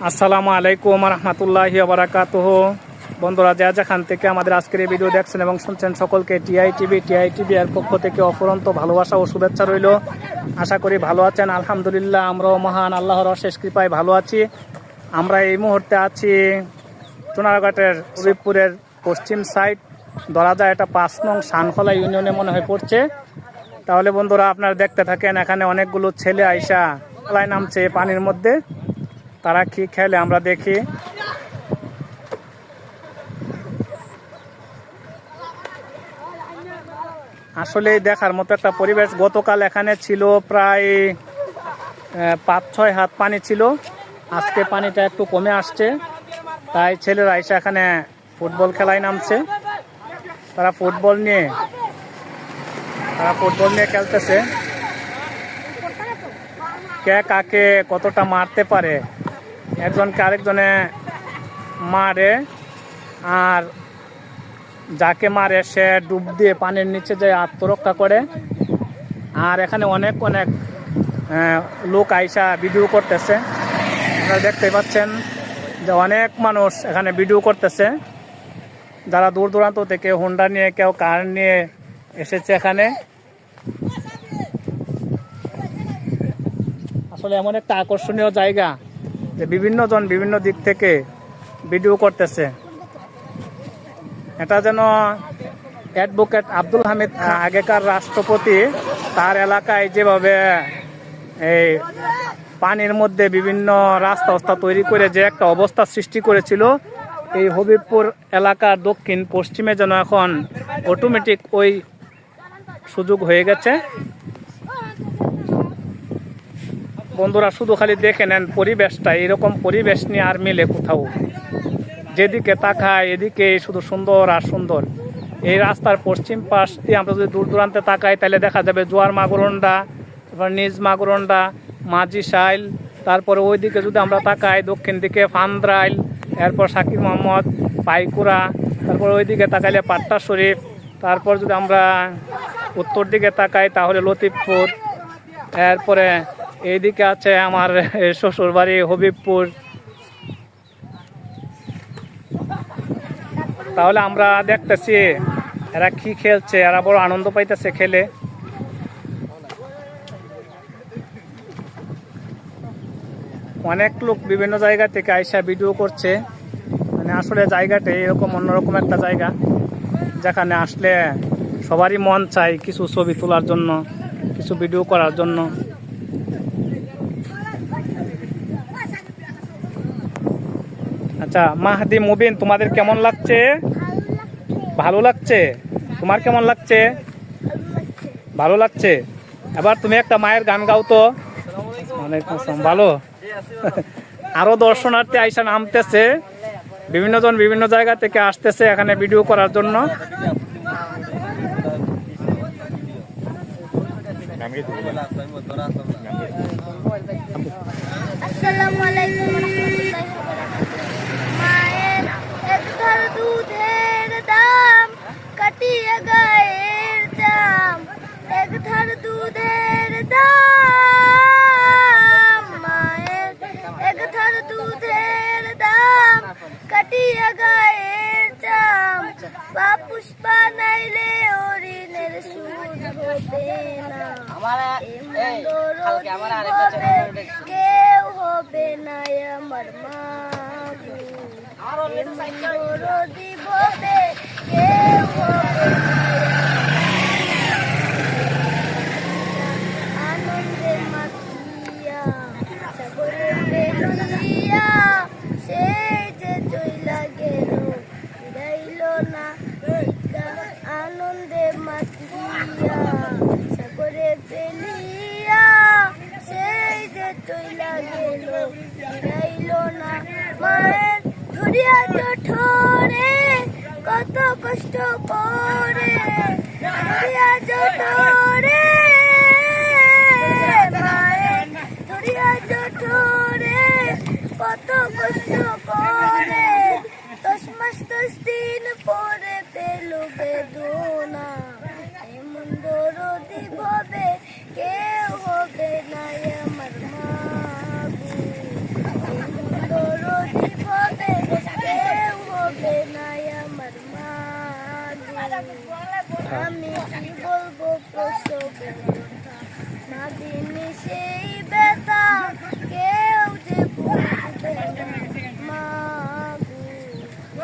আসসালামু আলাইকুম রহমতুল্লাহি ওয়া বারাকাতুহু। বন্ধুরা, যা যেখান থেকে আমাদের আজকের এই ভিডিও দেখছেন এবং শুনছেন সকলকে টিআইটিভি এর পক্ষ থেকে অফুরন্ত ভালোবাসা ও শুভেচ্ছা রইল। আশা করি ভালো আছেন। আলহামদুলিল্লাহ, আমরাও মহান আল্লাহর অশেষ কৃপায় ভালো আছি। আমরা এই মুহূর্তে আছি চুনারঘাটের হবিবপুরের পশ্চিম সাইড, ধরা যায় এটা 5 নং শানখোলা ইউনিয়নে মনে হয় পড়ছে। তাহলে বন্ধুরা, আপনারা দেখতে থাকেন। এখানে অনেকগুলো ছেলে আইসা খেলায় নামছে পানির মধ্যে। তারা কি খেলে আমরা দেখি। আসলে দেখার মতো একটা পরিবেশ। গতকাল এখানে ছিল প্রায় 5-6 হাত পানি ছিল। আজকে পানিটা একটু কমে আসছে, তাই ছেলেরা এসে এখানে ফুটবল খেলায় নামছে। তারা ফুটবল নিয়ে খেলতেছে। কে কাকে কতটা মারতে পারে, একজনকে আরেকজনে মারে, আর যাকে মারে সে ডুব দিয়ে পানির নিচে যায় আত্মরক্ষা করে। আর এখানে অনেক লোক আইসা ভিডিও করতেছে। আপনারা দেখতেই পাচ্ছেন যে অনেক মানুষ এখানে ভিডিও করতেছে, যারা দূর দূরান্ত থেকে হোন্ডা নিয়ে, কেউ কার নিয়ে এসেছে এখানে। আসলে এমন একটা আকর্ষণীয় জায়গা যে বিভিন্ন জন বিভিন্ন দিক থেকে ভিডিও করতেছে। এটা যেন অ্যাডভোকেট আব্দুল হামিদ, আগেকার রাষ্ট্রপতি, তার এলাকায় যেভাবে এই পানির মধ্যে বিভিন্ন রাস্তা তৈরি করে যে একটা অবস্থা সৃষ্টি করেছিল, এই হবিবপুর এলাকার দক্ষিণ পশ্চিমে যেন এখন অটোমেটিক ওই সুযোগ হয়ে গেছে। বন্ধুরা, শুধু খালি দেখে নেন পরিবেশটা। এরকম পরিবেশ নিয়ে আর মিলে কোথাও। যেদিকে তাকায় এদিকে শুধু সুন্দর আর সুন্দর। এই রাস্তার পশ্চিম পাশ দিয়ে আমরা যদি দূর দূরান্তে তাকাই, তাহলে দেখা যাবে জোয়ার মাগুরন্ডা, তারপর নিজ মাগুরন্ডা, মাঝি সাইল। তারপরে ওইদিকে যদি আমরা তাকাই দক্ষিণ দিকে ফান্দ্রাইল, এরপর শাকির মোহাম্মদ, পাইকুড়া। তারপর ওইদিকে তাকাইলে পাট্টা শরীফ। তারপর যদি আমরা উত্তর দিকে তাকাই তাহলে লতিফপুর। এরপরে এইদিকে আছে আমার শ্বশুর বাড়ি হবিবপুর। তাহলে আমরা দেখতেছি এরা কি খেলছে, এরা বড় আনন্দ পাইতেছে খেলে। অনেক লোক বিভিন্ন জায়গা থেকে আইসা ভিডিও করছে। মানে আসলে জায়গাটা এরকম অন্যরকম একটা জায়গা, যেখানে আসলে সবারই মন চায় কিছু ছবি তোলার জন্য, কিছু ভিডিও করার জন্য। আচ্ছা মাহাদি, মুবিন, তোমাদের কেমন লাগছে? ভালো লাগছে? তোমার কেমন লাগছে? ভালো লাগছে। এবার তুমি একটা মায়ের গান গাও তো। ওয়ালাইকুম আসসালাম। ভালো। আরো দর্শনার্থী আইসা নামতেছে, বিভিন্ন জন বিভিন্ন জায়গা থেকে আসতেছে এখানে ভিডিও করার জন্য। আসসালামু আলাইকুম রাহমাতুল্লাহি ওয়া বারাকাতুহু। মায়ের এক ধার দুধের দাম, কাটিয়ে গায়ের জাম। এক ধার দুধের দাম, মায়ের এক ধার দুধের দাম, কাটিয়ে গায়ের জাম। বাপুস বানাইলে ঋণের সুদ হবে না। কেউ হবে না আমার মা, দিব কেউ হবে আনন্দে মাতিয়া সাগরে ফেলিয়া। সেই যে চইলা গেল ফিরাইল না, আনন্দে মাতিয়া সাগরে ফেলিয়া। সেই যে চইলা গেল ফিরাইল না। মায়ের ধরিয়া জঠরে কত কষ্ট করে, ধরিয়া জঠরে, মায়ের ধরিয়া জঠরে কত কষ্ট করে। 10 মাস 10 দিন পরে পেল বেদনা। এমন দরদি ভাবে কেউ হবে না আমার মা। কথা। আমি কি বলবো প্রসবের কথা, নাদিনী সেই ব্যথা কেউ যে বুঝবে না মা গো।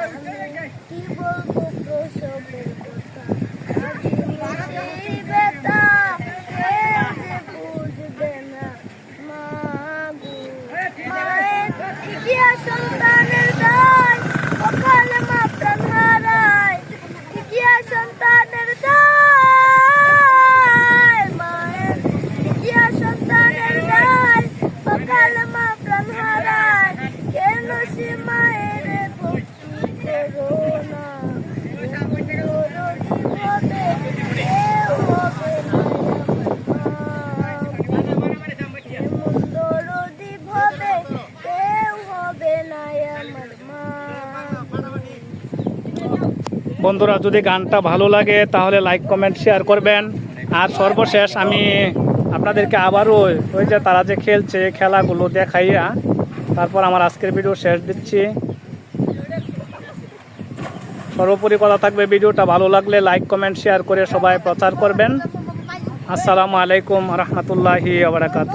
আমি কি বলবো প্রসবের কথা, নাদিনী সেই ব্যথা কেউ যে বুঝবে না মা গো। মায়ের ঠিকিয়া সন্তানের দায়, অকালে মা প্রাণ হারায়। ঠিকিয়া সন্তানের দায়, মায়ের ঠিকিয়া সন্তানের দায়, অকালে মা প্রাণ হারায়। কেন সে মায়ের ভক্তি করো না, এমন দরদি হবে কেউ হবে না আমার মা। এমন দরদি হবে কেউ হবে না আমার মা। বন্ধুরা, যদি গানটা ভালো লাগে তাহলে লাইক কমেন্ট শেয়ার করবেন। আর সর্বশেষ আমি আপনাদেরকে আবারও ওই যে তারা যে খেলছে খেলাগুলো দেখাইয়া তারপর আমার আজকের ভিডিও শেষ দিচ্ছি। সর্বোপরি কথা থাকবে, ভিডিওটা ভালো লাগলে লাইক কমেন্ট শেয়ার করে সবাই প্রচার করবেন। আসসালামু আলাইকুম রহমতুল্লাহি ওয়া বারাকাতুহু।